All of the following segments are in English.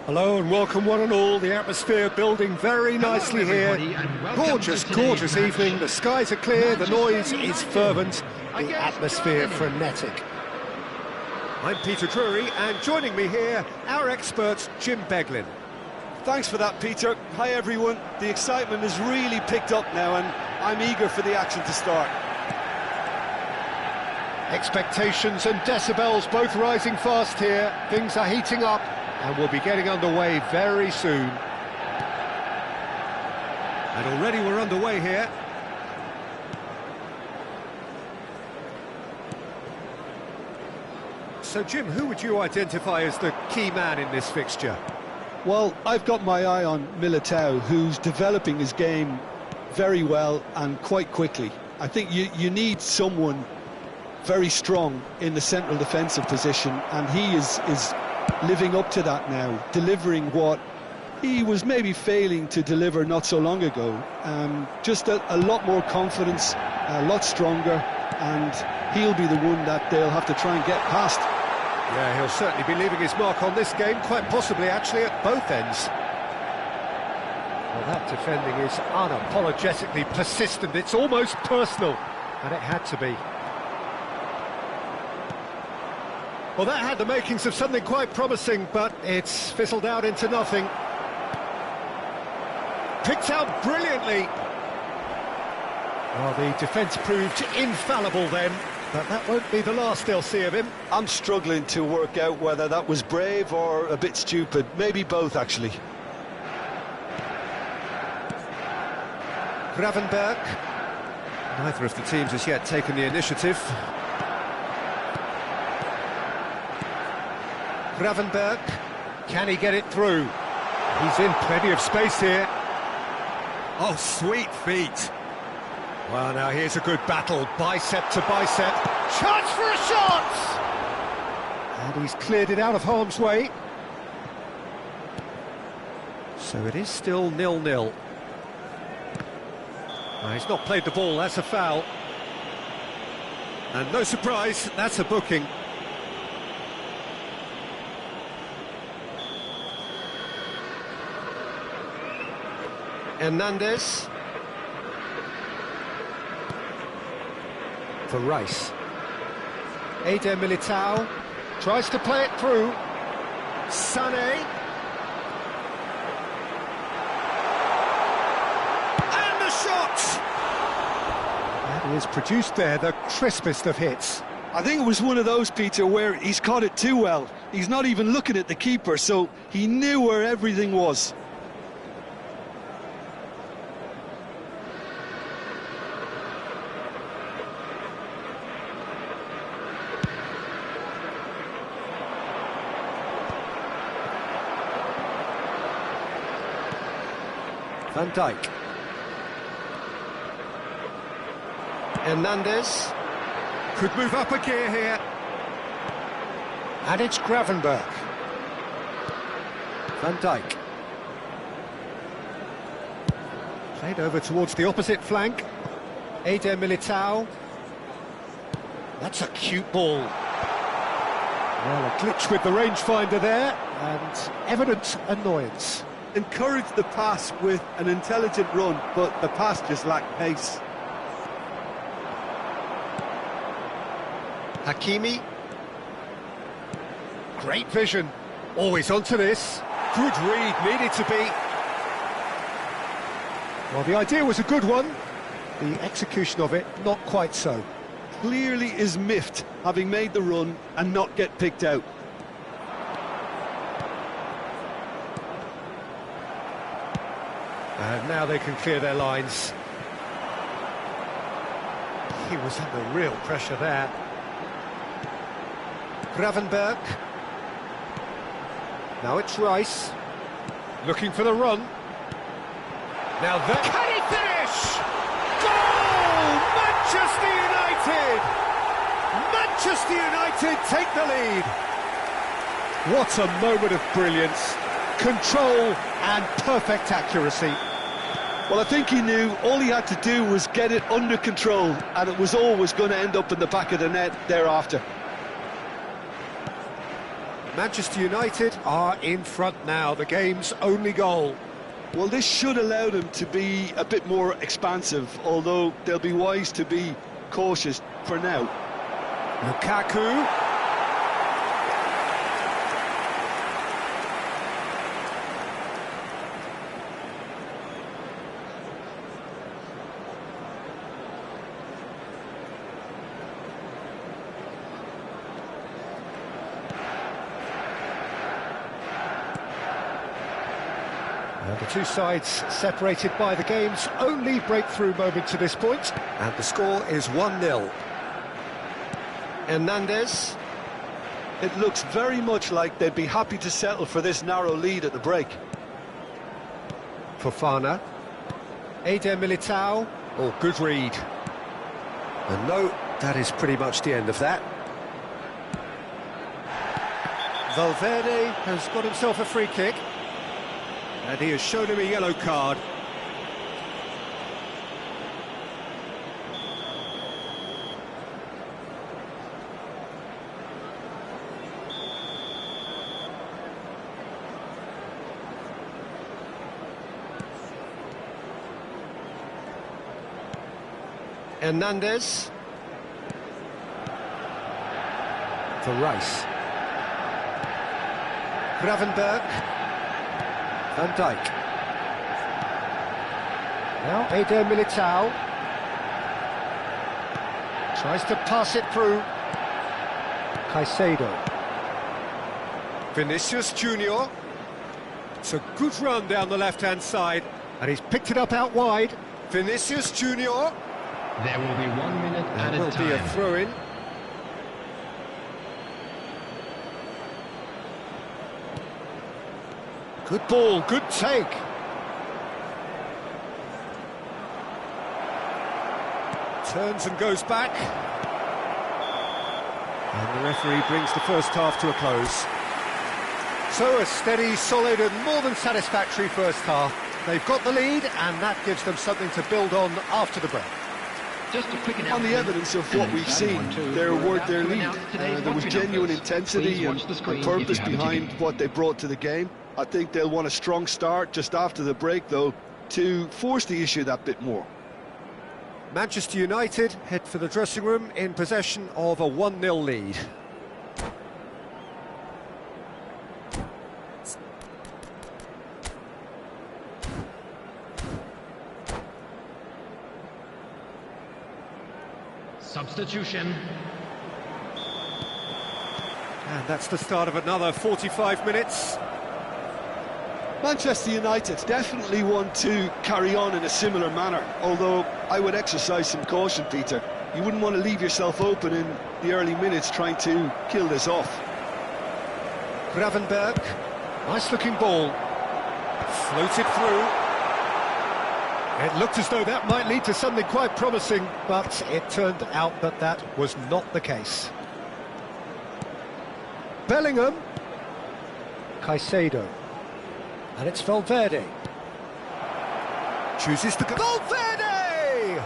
Hello and welcome one and all. The atmosphere building very nicely here. Gorgeous, gorgeous evening. The skies are clear, the noise is fervent, the atmosphere frenetic. I'm Peter Drury, and joining me here, our expert Jim Beglin. Thanks for that, Peter. Hi everyone. The excitement has really picked up now and I'm eager for the action to start. Expectations and decibels both rising fast here. Things are heating up and we'll be getting underway very soon. And already we're underway here. So Jim, who would you identify as the key man in this fixture? Well, I've got my eye on Militao, who's developing his game very well and quite quickly. I think you need someone very strong in the central defensive position, and he is living up to that now, delivering what he was maybe failing to deliver not so long ago. Just a lot more confidence, a lot stronger, and he'll be the one that they'll have to try and get past. Yeah, he'll certainly be leaving his mark on this game, quite possibly actually at both ends. Well, that defending is unapologetically persistent, it's almost personal, and it had to be. Well, that had the makings of something quite promising, but it's fizzled out into nothing. Picked out brilliantly. Well, the defence proved infallible then, but that won't be the last they'll see of him. I'm struggling to work out whether that was brave or a bit stupid. Maybe both, actually. Gravenberch. Neither of the teams has yet taken the initiative. Gravenberch, can he get it through? He's in plenty of space here. Oh, sweet feet. Well, now here's a good battle, bicep to bicep. Chance for a shot! And he's cleared it out of harm's way. So it is still 0-0. He's not played the ball, that's a foul. And no surprise, that's a booking. Hernandez. For Rice. Eder Militao tries to play it through. Sané. And the shot! That is produced there, the crispest of hits. I think it was one of those, Peter, where he's caught it too well. He's not even looking at the keeper, so he knew where everything was. Van Dijk. Hernandez could move up a gear here. And it's Gravenberch. Van Dijk. Played over towards the opposite flank. Eder Militao. That's a cute ball. Well, a glitch with the rangefinder there, and evident annoyance. Encouraged the pass with an intelligent run, but the pass just lacked pace. Hakimi. Great vision. Always onto this. Good read, needed to be. Well, the idea was a good one. The execution of it, not quite so. Clearly is miffed, having made the run and not get picked out. And now they can clear their lines. He was under real pressure there. Gravenberch. Now it's Rice. Looking for the run. Now that... Can he finish? Goal! Manchester United! Manchester United take the lead. What a moment of brilliance. Control and perfect accuracy. Well, I think he knew all he had to do was get it under control, and it was always going to end up in the back of the net thereafter. Manchester United are in front now, the game's only goal. Well, this should allow them to be a bit more expansive, although they'll be wise to be cautious for now. Lukaku. And the two sides separated by the game's only breakthrough moment to this point. And the score is 1-0. Hernandez. It looks very much like they'd be happy to settle for this narrow lead at the break. Fofana. Eder Militao. Oh, good read. And no, that is pretty much the end of that. Valverde has got himself a free kick. And he has shown him a yellow card. Hernandez. For Rice. Gravenberch. Van Dijk. Now Eder Militao. Tries to pass it through. Caicedo. Vinicius Junior. It's a good run down the left-hand side. And he's picked it up out wide. Vinicius Junior. There will be 1 minute And added will time. be a throw-in. Good ball, good take. Turns and goes back. And the referee brings the first half to a close. So a steady, solid and more than satisfactory first half. They've got the lead and that gives them something to build on after the break. Just a quick On the evidence of what we've seen, they're worth their lead. There was genuine intensity and purpose behind what they brought to the game. I think they'll want a strong start just after the break, though, to force the issue that bit more. Manchester United head for the dressing room in possession of a 1-0 lead. Substitution. And that's the start of another 45 minutes. Manchester United definitely want to carry on in a similar manner, although I would exercise some caution, Peter. You wouldn't want to leave yourself open in the early minutes trying to kill this off. Gravenberch, nice looking ball. Floated through. It looked as though that might lead to something quite promising, but it turned out that that was not the case. Bellingham. Caicedo. And it's Valverde. Chooses to go. Valverde!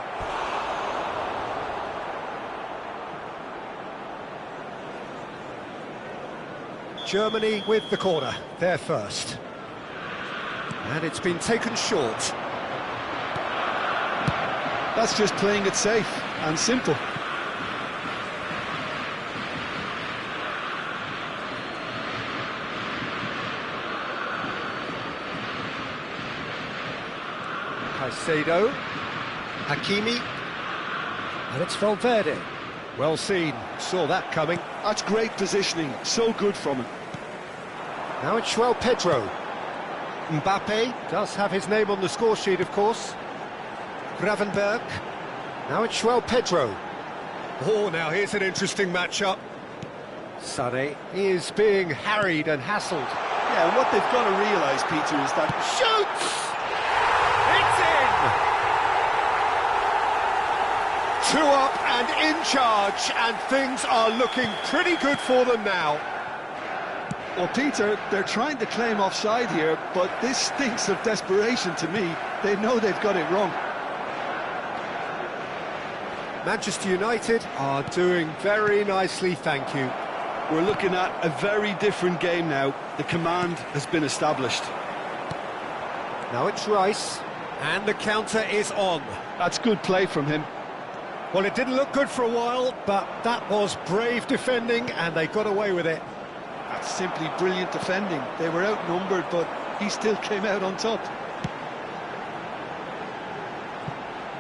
Germany with the corner, they're first. And it's been taken short. That's just playing it safe and simple. Caicedo, Hakimi, and it's Valverde. Well seen, saw that coming. That's great positioning, so good from him. Now it's João Pedro. Mbappe does have his name on the score sheet, of course. Gravenberch. Now it's João Pedro. Oh, now here's an interesting matchup. Sané is being harried and hassled. Yeah, and what they've got to realise, Peter, is that... Shoots! It's in! 2 up and in charge, and things are looking pretty good for them now. Well, Peter, they're trying to claim offside here, but this stinks of desperation to me. They know they've got it wrong. Manchester United are doing very nicely, thank you. We're looking at a very different game now. The command has been established. Now it's Rice, and the counter is on. That's good play from him. Well, it didn't look good for a while, but that was brave defending, and they got away with it. That's simply brilliant defending. They were outnumbered, but he still came out on top.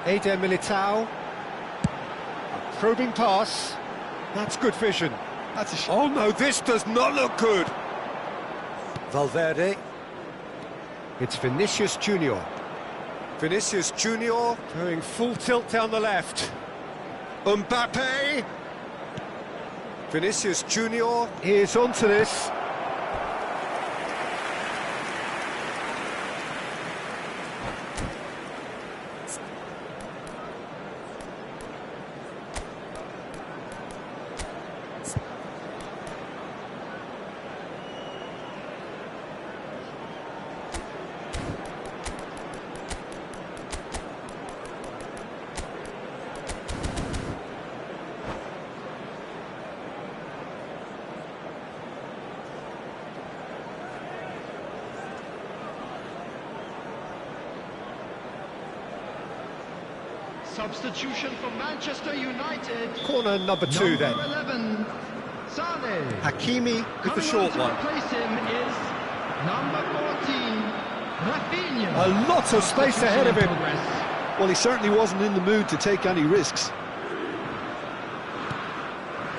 Eder Militao. A probing pass. That's good vision. That's a Oh no, this does not look good. Valverde. It's Vinicius Junior. Vinicius Junior going full tilt down the left. Mbappe. Vinicius Junior is onto this. Substitution for Manchester United. Corner number 2 then. Number 11, Sane. Hakimi with the short Coming on one. to replace him is number 14, Rafinha. A lot of space ahead of him. Progress. Well, he certainly wasn't in the mood to take any risks.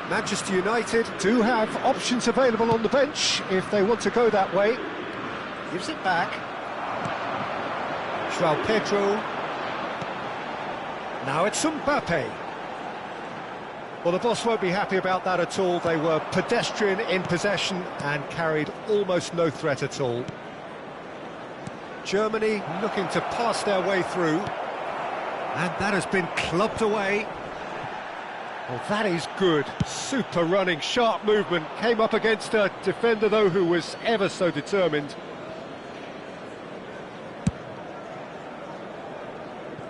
Manchester United do have options available on the bench if they want to go that way. Gives it back. João Pedro. Now it's Mbappe. Well, the boss won't be happy about that at all. They were pedestrian in possession and carried almost no threat at all. Germany looking to pass their way through. And that has been clubbed away. Well, that is good. Super running, sharp movement. Came up against a defender, though, who was ever so determined.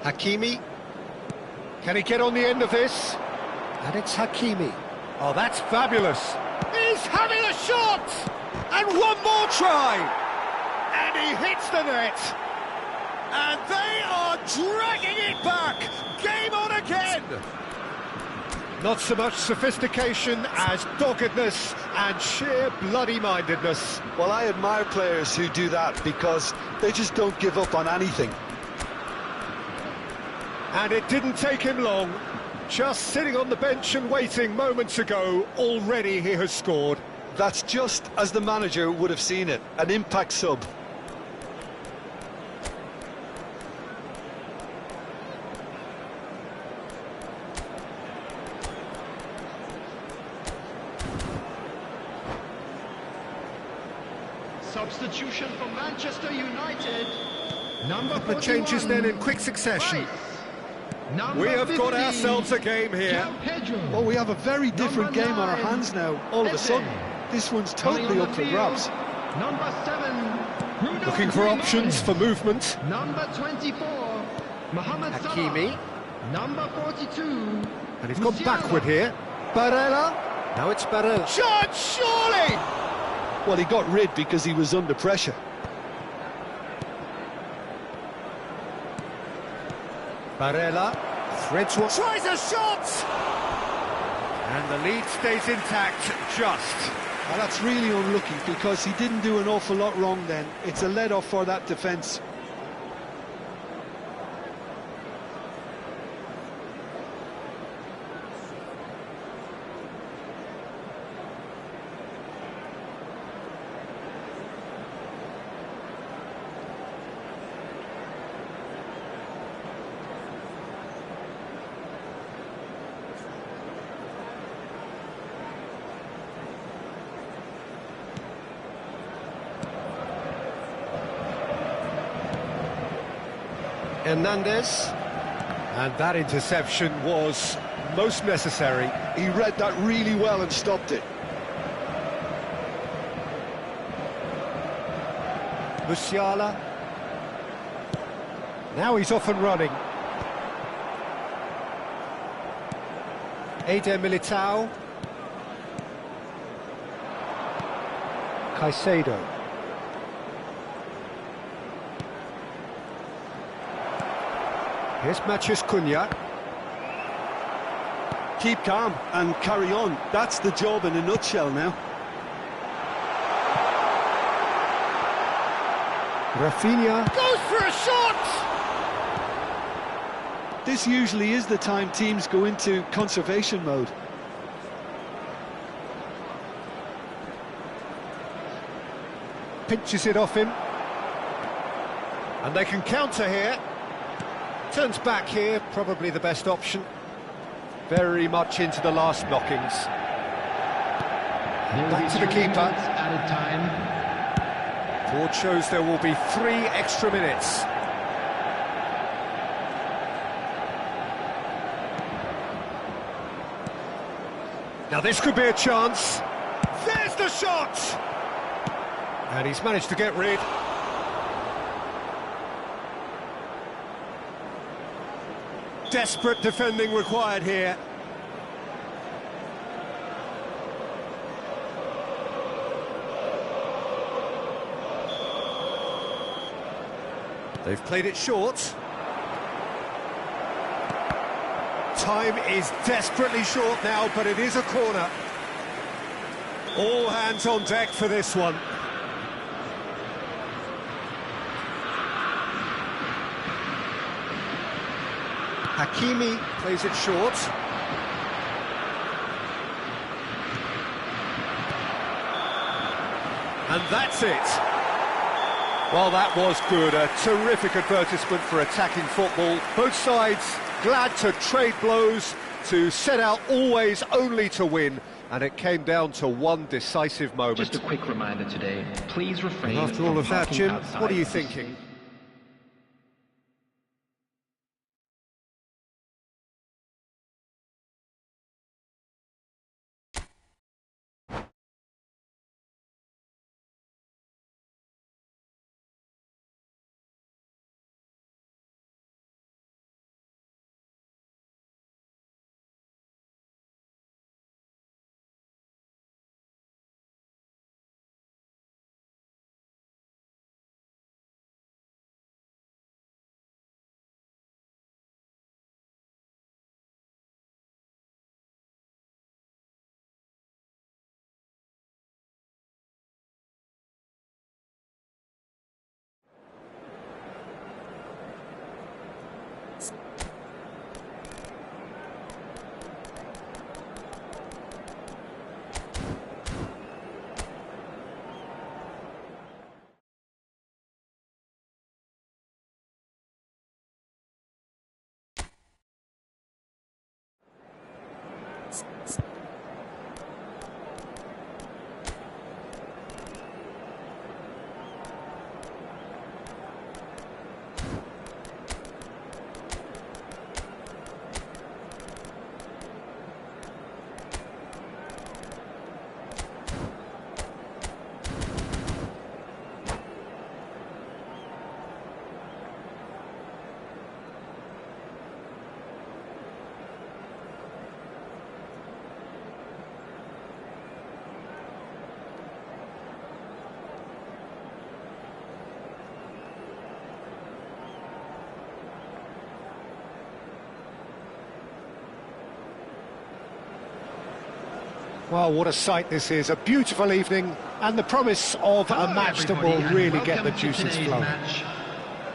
Hakimi. Can he get on the end of this? And it's Hakimi. Oh, that's fabulous. He's having a shot! And one more try! And he hits the net. And they are dragging it back! Game on again! Not so much sophistication as doggedness and sheer bloody-mindedness. Well, I admire players who do that because they just don't give up on anything. And it didn't take him long. Just sitting on the bench and waiting moments ago, already he has scored. That's just as the manager would have seen it, an impact sub. Substitution for Manchester United. Number 41. The changes then in quick succession. Rice. Number We have got 15, ourselves a game here. João Pedro. Well, we have a very different Number game on our 9, hands now, all of a Eze. sudden. This one's Coming totally on up the for field, grabs. Number 7, Bruno Looking for Griezmann. options for movement. Number 24, Mohamed Hakimi. Salah. Number 42, And he's gone Musiala. backward here. Barella. Now it's Barella. Shot, surely! Well, he got rid because he was under pressure. Barella threads one. Tries a shot! And the lead stays intact, just. Well, that's really unlucky because he didn't do an awful lot wrong then. It's a let-off for that defence. Hernandez. And that interception was most necessary. He read that really well and stopped it. Musiala. Now he's off and running. Eder Militao. Caicedo. Here's Matheus Cunha. Keep calm and carry on. That's the job in a nutshell now. Rafinha goes for a shot! This usually is the time teams go into conservation mode. Pinches it off him. And they can counter here. Turns back here, probably the best option. Very much into the last knockings. Back to the keeper. Added time. Board shows there will be 3 extra minutes. Now this could be a chance. There's the shot! And he's managed to get rid. Desperate defending required here. They've played it short. Time is desperately short now, but it is a corner. All hands on deck for this one. Hakimi plays it short. And that's it. Well, that was good. A terrific advertisement for attacking football. Both sides glad to trade blows, to set out always only to win. And it came down to one decisive moment. Just a quick reminder today, please refrain After all from of that, parking Jim, outside. what are you thinking? Well, what a sight this is. A beautiful evening and the promise of a match that will really get the juices flowing.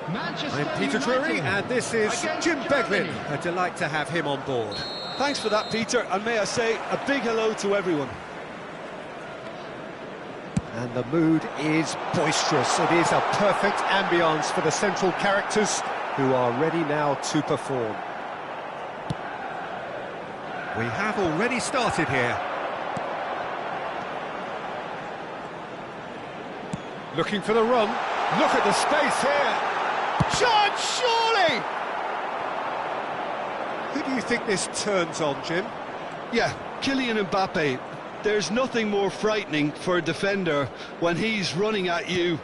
I'm Peter Drury and this is Jim Beglin. A delight to have him on board. Thanks for that, Peter, and may I say a big hello to everyone. And the mood is boisterous. It is a perfect ambience for the central characters who are ready now to perform. We have already started here. Looking for the run. Look at the space here. Shot, surely! Who do you think this turns on, Jim? Yeah, Kylian Mbappe. There's nothing more frightening for a defender when he's running at you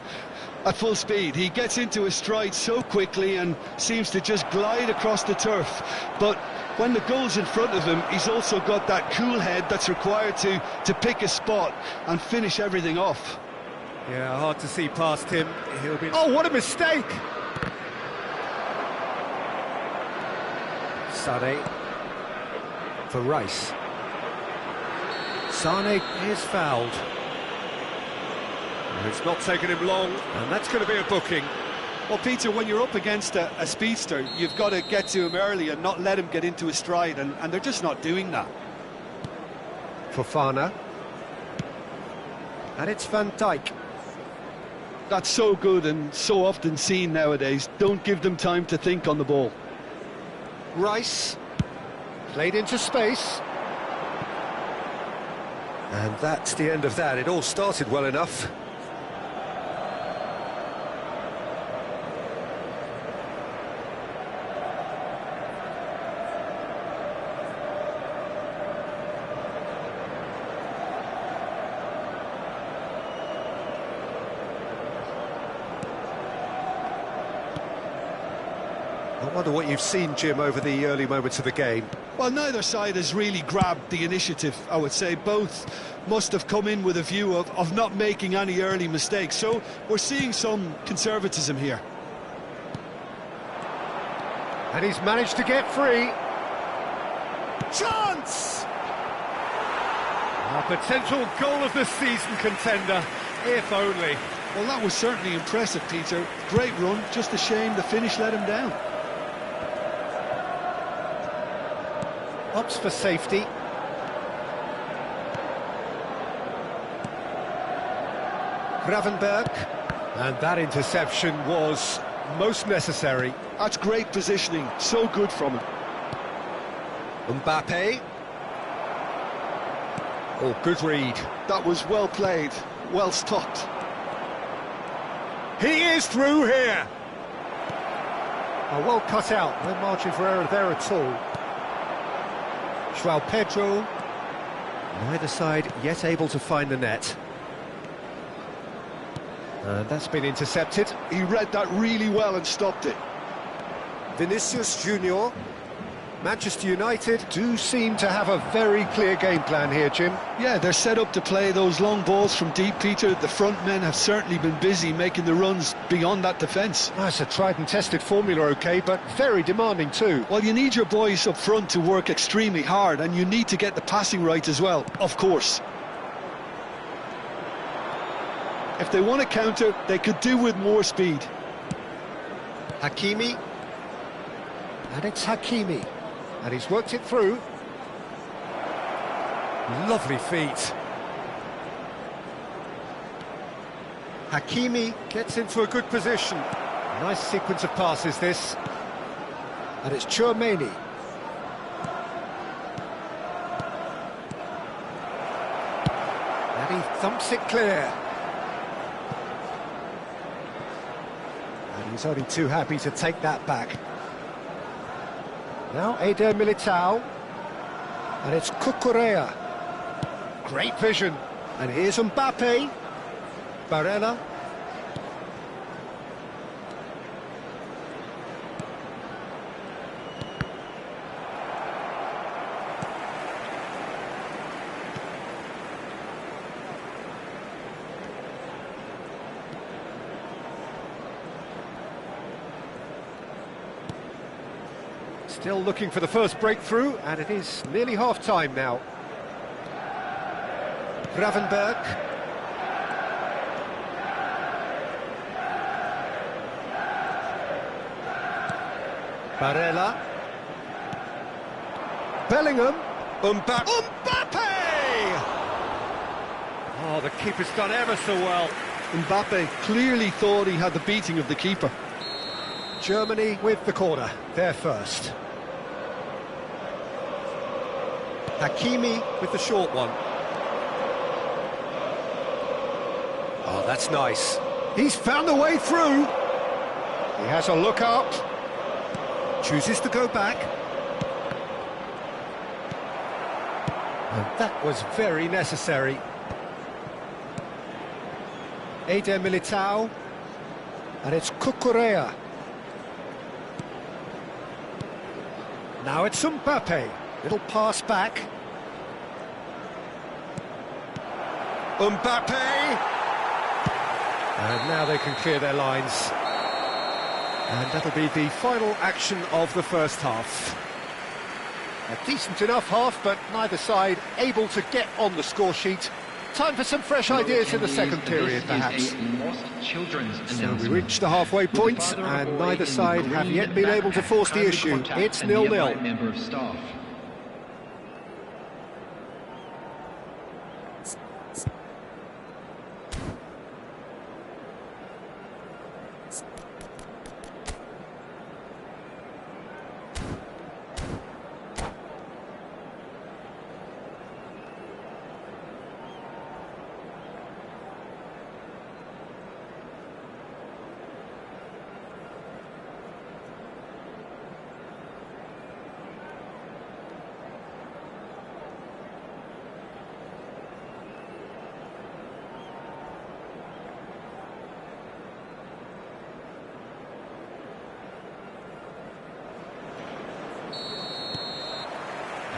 at full speed. He gets into his stride so quickly and seems to just glide across the turf. But when the goal's in front of him, he's also got that cool head that's required to pick a spot and finish everything off. Yeah, hard to see past him. He'll be... Oh, what a mistake! Sane for Rice. Sane is fouled. It's not taken him long, and that's going to be a booking. Well, Peter, when you're up against a speedster, you've got to get to him early and not let him get into a stride, and they're just not doing that. Fofana. And it's Van Dijk. That's so good and so often seen nowadays. Don't give them time to think on the ball. Rice. Played into space. And that's the end of that. It all started well enough. I wonder what you've seen, Jim, over the early moments of the game. Well, neither side has really grabbed the initiative, I would say. Both must have come in with a view of not making any early mistakes. So we're seeing some conservatism here. And he's managed to get free. Chance! A potential goal of the season contender, if only. Well, that was certainly impressive, Peter. Great run, just a shame the finish let him down. Opts for safety. Gravenberg. And that interception was most necessary. That's great positioning, so good from him. Mbappe. Oh, good read. That was well played, well stopped. He is through here. Oh, well cut out, no margin for error there at all. João Pedro. Neither side yet able to find the net. And that's been intercepted. He read that really well and stopped it. Vinicius Junior. Manchester United do seem to have a very clear game plan here, Jim. Yeah, they're set up to play those long balls from deep, Peter. The front men have certainly been busy making the runs beyond that defence. That's a tried and tested formula, OK, but very demanding too. Well, you need your boys up front to work extremely hard, and you need to get the passing right as well, of course. If they want to counter, they could do with more speed. Hakimi. And it's Hakimi. And he's worked it through. Lovely feet. Hakimi gets into a good position. Nice sequence of passes, this. And it's Tchouaméni. And he thumps it clear. And he's only too happy to take that back. Now Eder Militao, and it's Cucurella. Great vision, and here's Mbappe. Barella. Still looking for the first breakthrough, and it is nearly half-time now. Gravenberg. Barella. Bellingham. Mbappe! Oh, the keeper's done ever so well. Mbappe clearly thought he had the beating of the keeper. Germany with the corner, they're first. Hakimi with the short one. Oh, that's nice. He's found a way through. He has a look up. Chooses to go back. And that was very necessary. Eder Militao. And it's Cucurella. Now it's Mbappe. Little pass back. Mbappe! And now they can clear their lines. And that'll be the final action of the first half. A decent enough half, but neither side able to get on the score sheet. Time for some fresh ideas in the second period, perhaps. So we reached the halfway point, and neither side have yet been able to force the issue. It's 0-0.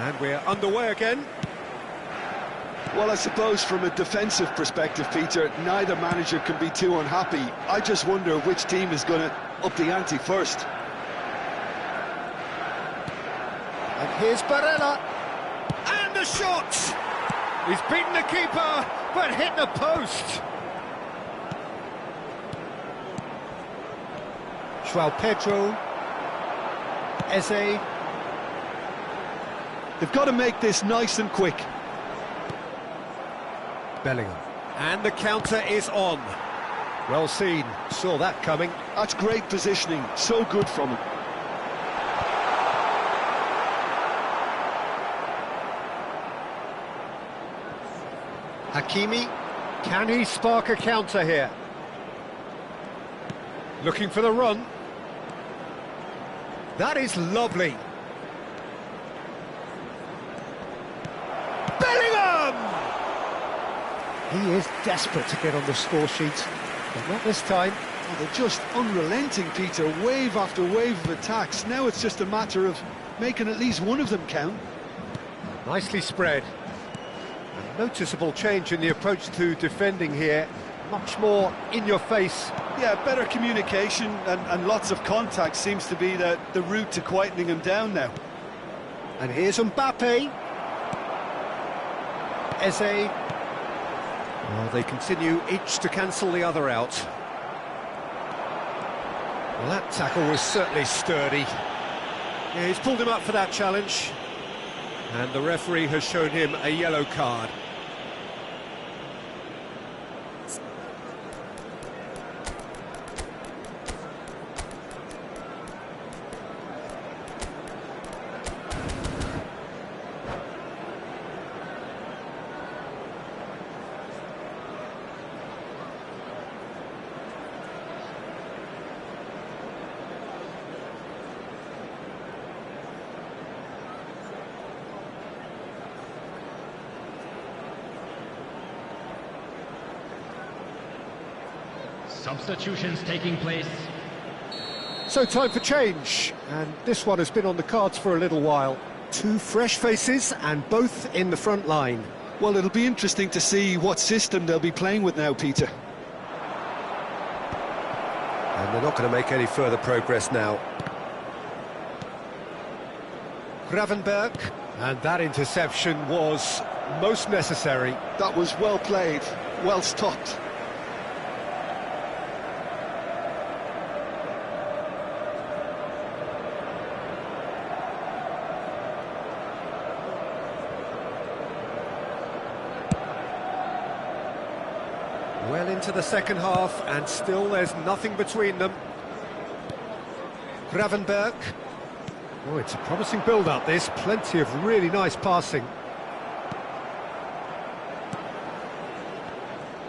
And we're underway again. Well, I suppose from a defensive perspective, Peter, neither manager can be too unhappy. I just wonder which team is going to up the ante first. And here's Barella. And the shot! He's beaten the keeper, but hit the post. João Pedro. Eze. They've got to make this nice and quick. Bellingham. And the counter is on. Well seen, saw that coming. That's great positioning, so good from him. Hakimi, can he spark a counter here? Looking for the run. That is lovely. He is desperate to get on the score sheet, but not this time. Oh, they're just unrelenting, Peter. Wave after wave of attacks. Now it's just a matter of making at least one of them count. Nicely spread. A noticeable change in the approach to defending here. Much more in your face. Yeah, better communication and lots of contact seems to be the route to quietening him down now. And here's Mbappe. Eze. Well, they continue each to cancel the other out. Well, that tackle was certainly sturdy. Yeah, he's pulled him up for that challenge. And the referee has shown him a yellow card. Substitutions taking place. So time for change, and this one has been on the cards for a little while. Two fresh faces, and both in the front line. Well, it'll be interesting to see what system they'll be playing with now, Peter. And they're not going to make any further progress now. Gravenberg, and that interception was most necessary. That was well played, well stopped. Well into the second half, and still there's nothing between them. Gravenberg. Oh, it's a promising build-up, this. Plenty of really nice passing.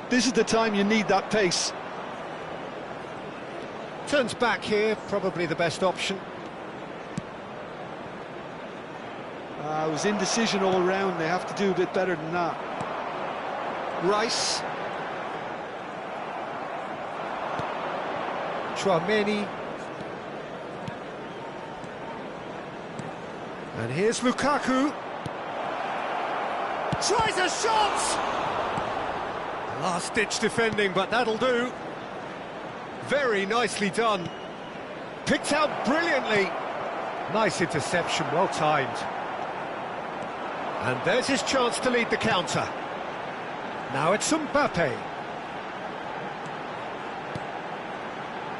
This is the time you need that pace. Turns back here, probably the best option. It was indecision all round. They have to do a bit better than that. Rice. Tchouaméni. And here's Lukaku. Tries a shot! Last-ditch defending, but that'll do. Very nicely done. Picked out brilliantly. Nice interception, well timed. And there's his chance to lead the counter. Now it's Mbappe.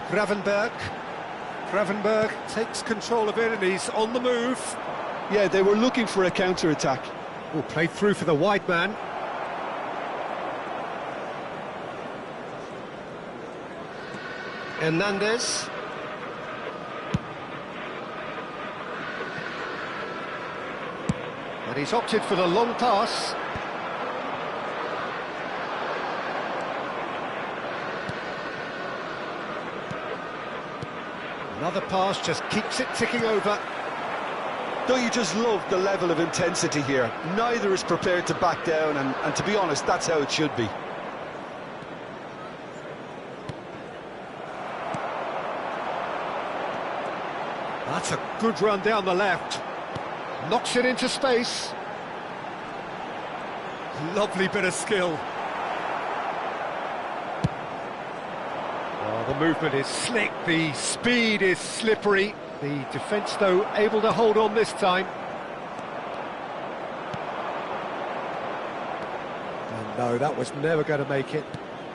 Gravenberg takes control of it and he's on the move. Yeah, they were looking for a counter-attack. Oh, played through for the wide man. Hernandez. And he's opted for the long pass. Another pass just keeps it ticking over. Don't you just love the level of intensity here? Neither is prepared to back down, and to be honest, that's how it should be. That's a good run down the left. Knocks it into space. Lovely bit of skill. Oh, the movement is slick, the speed is slippery. The defence, though, able to hold on this time. And no, that was never going to make it.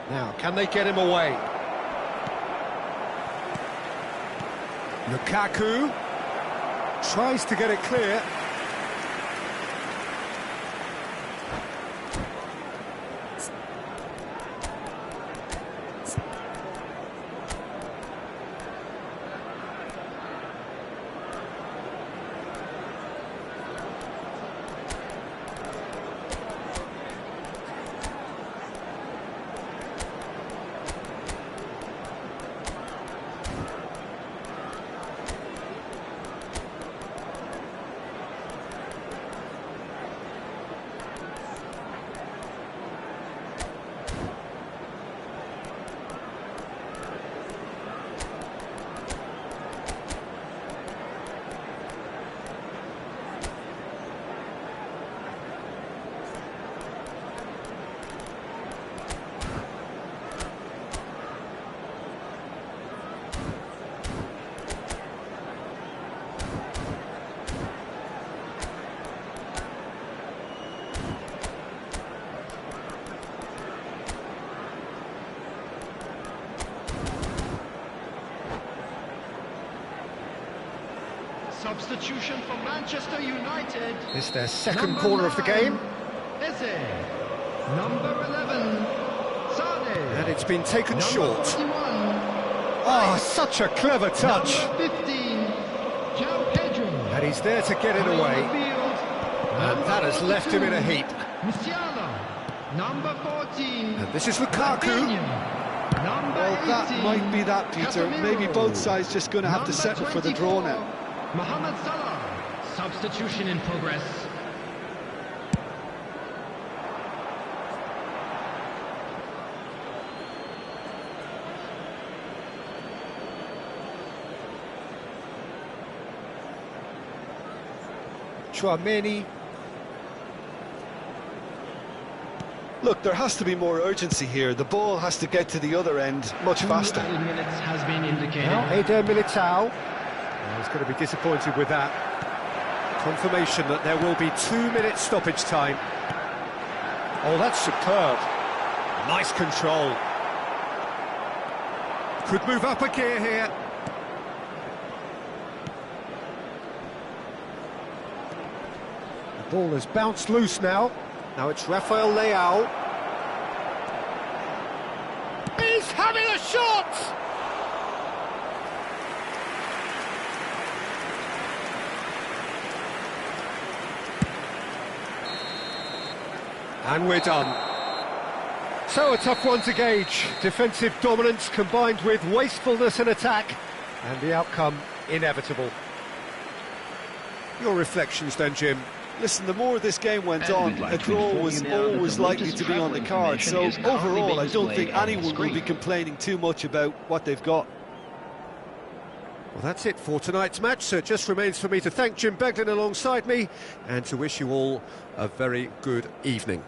Now, can they get him away? Lukaku tries to get it clear. Substitution for Manchester United. It's their second corner of the game. Eze. Number 11, Sade. And it's been taken Number short. 41, Oh, such a clever touch. Number 15, João Pedro. And he's there to get it Coming on away. the field, And that has left him in a heap. Musiala. Number 14. And this is Lukaku. Rafinha. Number Well, that 18, might be that, Peter. Casemiro. Maybe both sides just going to have to Number settle for the draw 24, now. Mohamed Salah. Substitution in progress. Tchouaméni. Look, there has to be more urgency here. The ball has to get to the other end much faster. 2 minutes has been indicated. Now, Eder Militao. Well, he's going to be disappointed with that. Confirmation that there will be 2 minutes stoppage time. Oh, that's superb. Nice control. Could move up a gear here. The ball has bounced loose now. Now it's Rafael Leao. He's having a shot! And we're done. So a tough one to gauge. Defensive dominance combined with wastefulness in attack, and the outcome inevitable. Your reflections then, Jim? Listen, the more this game went on, we'd like a to draw inform was you now that the always likely latest to be on the travel card. So information is currently overall, I being don't think displayed on the anyone will be screen. complaining too much about what they've got. Well, that's it for tonight's match, so it just remains for me to thank Jim Beglin alongside me and to wish you all a very good evening.